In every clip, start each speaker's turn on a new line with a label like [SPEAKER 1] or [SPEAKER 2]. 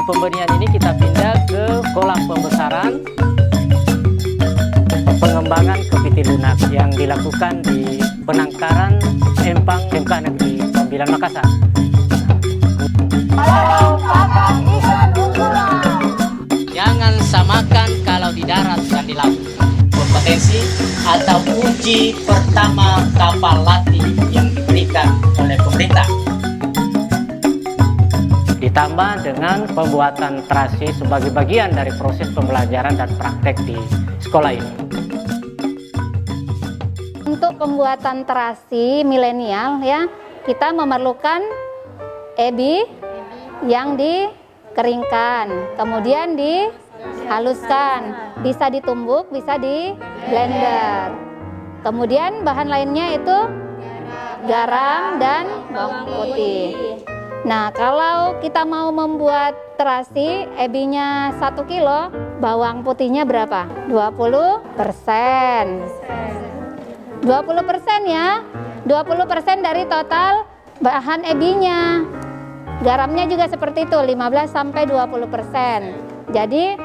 [SPEAKER 1] pembenihan ini kita pindah ke kolam pembesaran pengembangan kepiting lunak yang dilakukan di penangkaran Empang MK Negeri 9 Makassar. Jangan samakan kalau di darat dan di laut. Kompetensi atau uji pertama kapal latih yang diberikan oleh pemerintah. Ditambah dengan pembuatan terasi sebagai bagian dari proses pembelajaran dan praktek di sekolah ini.
[SPEAKER 2] Untuk pembuatan terasi milenial ya, kita memerlukan ebi yang dikeringkan, kemudian dihaluskan, bisa ditumbuk, bisa di blender. Kemudian bahan lainnya itu garam dan bawang putih. Nah, kalau kita mau membuat terasi, ebinya 1 kilo, bawang putihnya berapa? 20%. 20% ya, 20% dari total bahan ebinya. Garamnya juga seperti itu, 15-20%. Jadi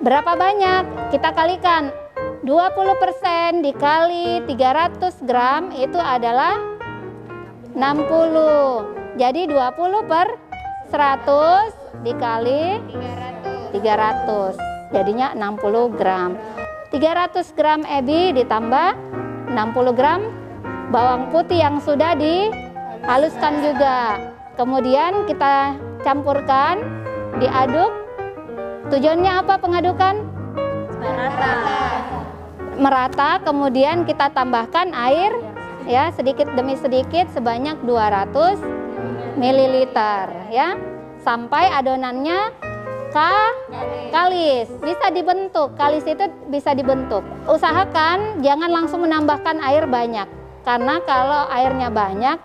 [SPEAKER 2] berapa banyak? Kita kalikan 20% dikali 300 gram itu adalah 60. Jadi 20 per 100 dikali 300. Jadinya 60 gram. 300 gram ebi ditambah 60 gram bawang putih yang sudah dihaluskan juga. Kemudian kita campurkan, diaduk. Tujuannya apa pengadukan? Merata, kemudian kita tambahkan air ya, sedikit demi sedikit sebanyak 200 ml ya, sampai adonannya kalis, bisa dibentuk. Kalis itu bisa dibentuk. Usahakan jangan langsung menambahkan air banyak, karena kalau airnya banyak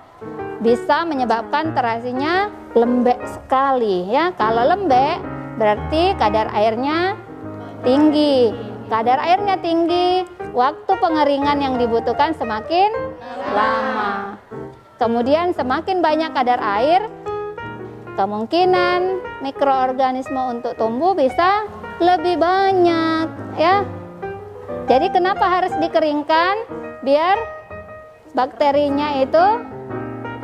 [SPEAKER 2] bisa menyebabkan terasinya lembek sekali ya. Kalau lembek berarti kadar airnya tinggi. Kadar airnya tinggi, waktu pengeringan yang dibutuhkan semakin lama. Kemudian semakin banyak kadar air, kemungkinan mikroorganisme untuk tumbuh bisa lebih banyak ya. Jadi kenapa harus dikeringkan? Biar bakterinya itu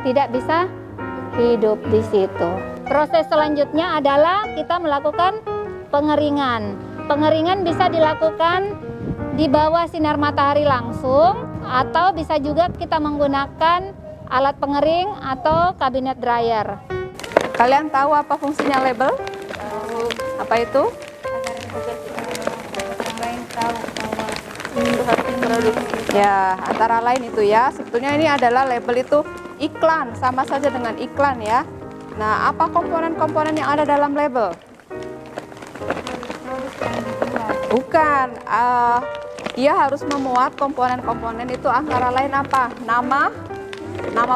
[SPEAKER 2] tidak bisa hidup di situ. Proses selanjutnya adalah kita melakukan pengeringan. Pengeringan bisa dilakukan di bawah sinar matahari langsung, atau bisa juga kita menggunakan alat pengering atau kabinet dryer.
[SPEAKER 3] Kalian tahu apa fungsinya label? Tahu. Apa itu? Ya, antara lain itu ya. Sebetulnya ini adalah label itu iklan, sama saja dengan iklan ya. Nah, apa komponen-komponen yang ada dalam label? Bukan. Dia harus memuat komponen-komponen itu antara lain apa? Nama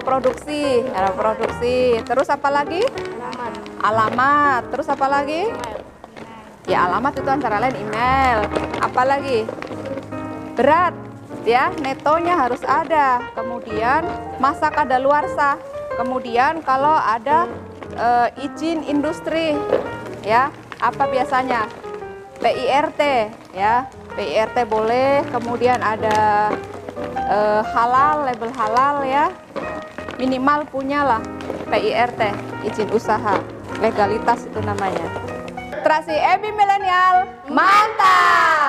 [SPEAKER 3] produksi, terus apa lagi? Alamat, terus apa lagi? Ya, alamat itu antara lain email. Apa lagi? Berat, ya, netonya harus ada. Kemudian masa kadaluarsa. Kemudian kalau ada izin industri, ya, apa biasanya? PIRT, ya, PIRT boleh. Kemudian ada halal, label halal ya, minimal punyalah PIRT, izin usaha, legalitas itu namanya. Terasi ebi milenial, mantap!